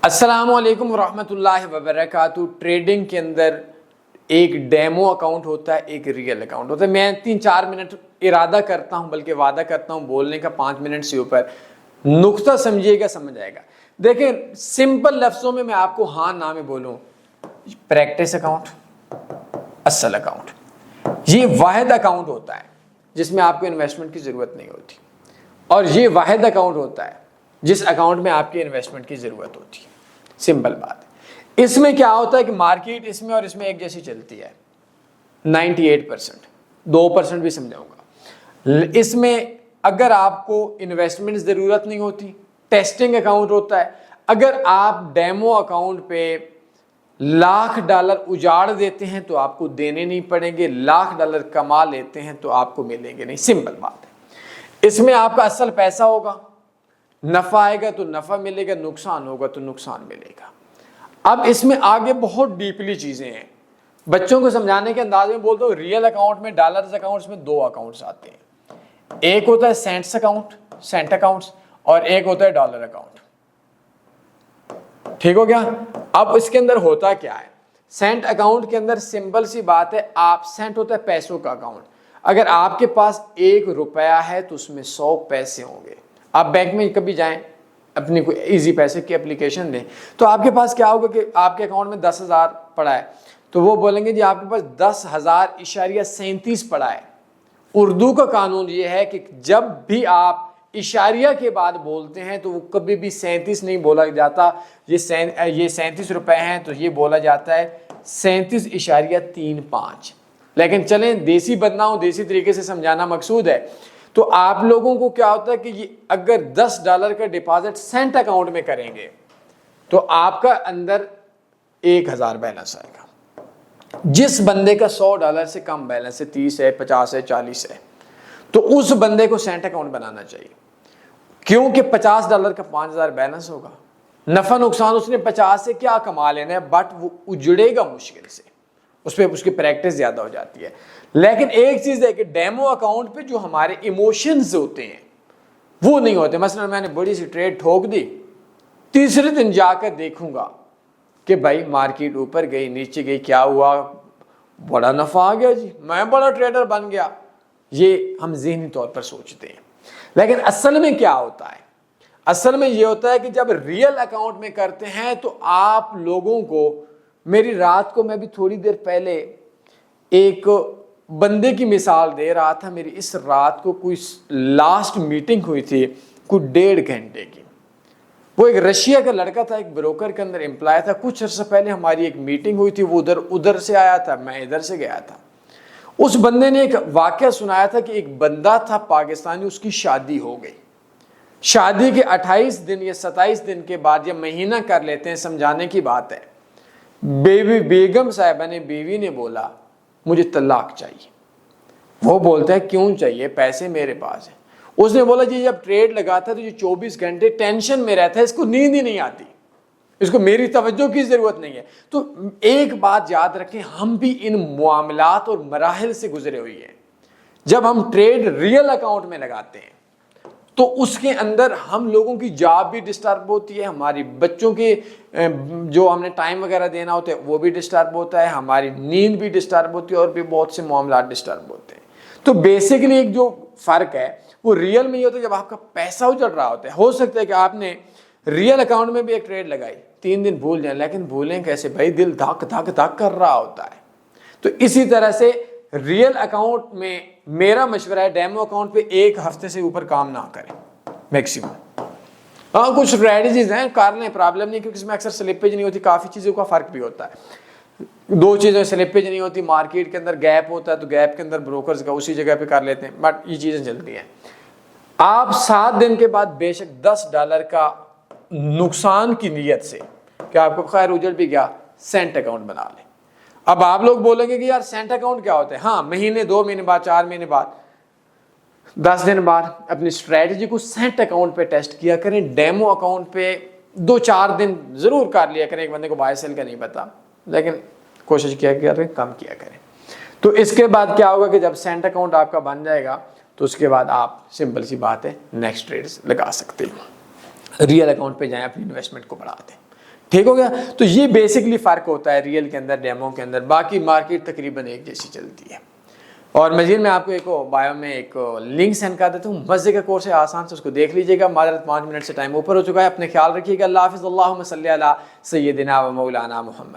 السلام علیکم ورحمۃ اللہ وبرکاتہ۔ ٹریڈنگ کے اندر ایک ڈیمو اکاؤنٹ ہوتا ہے، ایک ریئل اکاؤنٹ ہوتا ہے۔ میں 3-4 منٹ ارادہ کرتا ہوں، بلکہ وعدہ کرتا ہوں بولنے کا 5 منٹ سے اوپر، نقطہ سمجھیے گا، سمجھ آئے گا۔ دیکھیں سمپل لفظوں میں آپ کو ہاں نہ میں بولوں، پریکٹس اکاؤنٹ، اصل اکاؤنٹ، یہ واحد اکاؤنٹ ہوتا ہے جس میں آپ کو انویسٹمنٹ کی ضرورت نہیں ہوتی، اور یہ واحد اکاؤنٹ ہوتا ہے جس اکاؤنٹ میں آپ کی انویسٹمنٹ کی ضرورت ہوتی ہے۔ سمپل بات ہے۔ اس میں کیا ہوتا ہے کہ مارکیٹ اس میں اور اس میں ایک جیسی چلتی ہے 98%، 2% بھی سمجھاؤں گا۔ اس میں اگر آپ کو انویسٹمنٹ ضرورت نہیں ہوتی، ٹیسٹنگ اکاؤنٹ ہوتا ہے۔ اگر آپ ڈیمو اکاؤنٹ پہ $1,00,000 اجاڑ دیتے ہیں تو آپ کو دینے نہیں پڑیں گے، $1,00,000 کما لیتے ہیں تو آپ کو ملیں گے نہیں۔ سمپل بات ہے۔ اس میں آپ کا اصل پیسہ ہوگا، نفع آئے گا تو نفع ملے گا، نقصان ہوگا تو نقصان ملے گا۔ اب اس میں آگے بہت ڈیپلی چیزیں ہیں، بچوں کو سمجھانے کے انداز میں بولتا ہوں۔ ریئل اکاؤنٹ میں، ڈالرز اکاؤنٹس میں 2 اکاؤنٹس آتے ہیں، ایک ہوتا ہے سینٹس اکاؤنٹ، سینٹ اکاؤنٹس، اور ایک ہوتا ہے ڈالر اکاؤنٹ۔ ٹھیک ہو گیا؟ اب اس کے اندر ہوتا کیا ہے؟ سینٹ اکاؤنٹ کے اندر سمپل سی بات ہے، آپ سینٹ ہوتا ہے پیسوں کا اکاؤنٹ۔ اگر آپ کے پاس $1 ہے تو اس میں 100 پیسے ہوں گے۔ آپ بینک میں کبھی جائیں، اپنی کوئی ایزی پیسے کی اپلیکیشن دیں، تو آپ کے پاس کیا ہوگا کہ آپ کے اکاؤنٹ میں 10,000 پڑا ہے، تو وہ بولیں گے جی آپ کے پاس 10,000.37 پڑا ہے۔ اردو کا قانون یہ ہے کہ جب بھی آپ اشاریہ کے بعد بولتے ہیں تو وہ کبھی بھی 37 نہیں بولا جاتا، یہ 37 روپے ہیں تو یہ بولا جاتا ہے 37.35۔ لیکن چلیں دیسی بننا ہوں، دیسی طریقے سے سمجھانا مقصود ہے۔ تو آپ لوگوں کو کیا ہوتا ہے کہ یہ اگر $10 کا ڈپازٹ سینٹ اکاؤنٹ میں کریں گے تو آپ کا اندر 1,000 بیلنس آئے گا۔ جس بندے کا $100 سے کم بیلنس ہے، 30 ہے، 50 ہے، 40 ہے، تو اس بندے کو سینٹ اکاؤنٹ بنانا چاہیے، کیونکہ $50 کا 5,000 بیلنس ہوگا۔ نفع نقصان اس نے 50 سے کیا کما لینا ہے، بٹ وہ اجڑے گا مشکل سے، اس پہ اس کی پریکٹس زیادہ ہو جاتی ہے۔ لیکن ایک چیز ہے کہ ڈیمو اکاؤنٹ پہ جو ہمارے ایموشنز ہوتے ہیں وہ نہیں ہوتے۔ مثلا میں نے بڑی سی ٹریڈ ٹھوک دی، تیسرے دن جا کر دیکھوں گا کہ بھائی مارکیٹ اوپر گئی، نیچے گئی، کیا ہوا، بڑا نفع آ گیا جی، میں بڑا ٹریڈر بن گیا۔ یہ ہم ذہنی طور پر سوچتے ہیں، لیکن اصل میں کیا ہوتا ہے؟ اصل میں یہ ہوتا ہے کہ جب ریئل اکاؤنٹ میں کرتے ہیں تو آپ لوگوں کو، میری رات کو میں بھی تھوڑی دیر پہلے ایک بندے کی مثال دے رہا تھا، میری اس رات کو کوئی لاسٹ میٹنگ ہوئی تھی کوئی 1.5 گھنٹے کی۔ وہ ایک رشیا کا لڑکا تھا، ایک بروکر کے اندر امپلائی تھا۔ کچھ عرصہ پہلے ہماری ایک میٹنگ ہوئی تھی، وہ ادھر سے آیا تھا، میں ادھر سے گیا تھا۔ اس بندے نے ایک واقعہ سنایا تھا کہ ایک بندہ تھا پاکستانی، اس کی شادی ہو گئی۔ شادی کے 28 دن یا 27 دن کے بعد یا مہینہ کر لیتے ہیں، سمجھانے کی بات ہے، بیگم صاحبہ نے، بیوی نے بولا مجھے طلاق چاہیے۔ وہ بولتا ہے کیوں چاہیے، پیسے میرے پاس ہیں۔ اس نے بولا جی جب ٹریڈ لگاتا ہے تو یہ 24 گھنٹے ٹینشن میں رہتا ہے، اس کو نیند ہی نہیں آتی، اس کو میری توجہ کی ضرورت نہیں ہے۔ تو ایک بات یاد رکھیں، ہم بھی ان معاملات اور مراحل سے گزرے ہوئی ہیں۔ جب ہم ٹریڈ ریئل اکاؤنٹ میں لگاتے ہیں تو اس کے اندر ہم لوگوں کی جاب بھی ڈسٹرب ہوتی ہے، ہماری بچوں کے جو ہم نے ٹائم وغیرہ دینا ہوتا ہے وہ بھی ڈسٹرب ہوتا ہے، ہماری نیند بھی ڈسٹرب ہوتی ہے، اور بھی بہت سے معاملات ڈسٹرب ہوتے ہیں۔ تو بیسیکلی ایک جو فرق ہے وہ ریئل میں یہ ہوتا ہے، جب آپ کا پیسہ اجڑ رہا ہوتا ہے۔ ہو سکتا ہے کہ آپ نے ریئل اکاؤنٹ میں بھی ایک ٹریڈ لگائی، 3 دن بھول جائیں، لیکن بھولیں کیسے بھائی، دل دھک دھک دھک کر رہا ہوتا ہے۔ تو اسی طرح سے ریئل اکاؤنٹ میں میرا مشورہ ہے ڈیمو اکاؤنٹ پہ 1 ہفتے سے اوپر کام نہ کریں میکسیمم۔ ہاں کچھ اسٹریٹجیز ہیں، کر لیں، پرابلم نہیں، کیونکہ اس میں اکثر سلپیج نہیں ہوتی، کافی چیزوں کا فرق بھی ہوتا ہے۔ 2 چیزیں سلپیج نہیں ہوتی، مارکیٹ کے اندر گیپ ہوتا ہے تو گیپ کے اندر بروکرز کا اسی جگہ پہ کر لیتے ہیں، بٹ یہ چیزیں چلتی ہیں۔ آپ 7 دن کے بعد بے شک $10 کا نقصان کی نیت سے کہ آپ کو خیر اجڑ بھی گیا، سینٹ اکاؤنٹ بنا لیں۔ اب آپ لوگ بولیں گے کہ یار سینٹ اکاؤنٹ کیا ہوتا ہے؟ ہاں، مہینے 2 مہینے بعد، 4 مہینے بعد، 10 دن بعد اپنی اسٹریٹجی کو سینٹ اکاؤنٹ پہ ٹیسٹ کیا کریں۔ ڈیمو اکاؤنٹ پہ 2-4 دن ضرور کر لیا کریں، ایک بندے کو بائی سیل کا نہیں پتا، لیکن کوشش کیا کریں کم کیا کریں۔ تو اس کے بعد کیا ہوگا کہ جب سینٹ اکاؤنٹ آپ کا بن جائے گا تو اس کے بعد آپ سمپل سی بات ہے نیکسٹ ٹریڈز لگا سکتے ہیں، ریئل اکاؤنٹ پہ جائیں، اپنی انویسٹمنٹ کو بڑھا دیں۔ ٹھیک ہو گیا. تو یہ بیسکلی فرق ہوتا ہے ریئل کے اندر ڈیمو کے اندر. باقی مارکیٹ تقریباً ایک جیسی چلتی ہے. اور مزید میں آپ کو ایک بایو میں ایک لنک سینڈ کر دیتا ہوں, مزے کا کورس ہے, آسان سے اس کو دیکھ لیجیے گا. معذرت 5 منٹ سے ٹائم اوپر ہو چکا ہے. اپنے خیال رکھیے گا. اللہ حافظ. اللہم صلی علی سیدنا و مولانا محمد.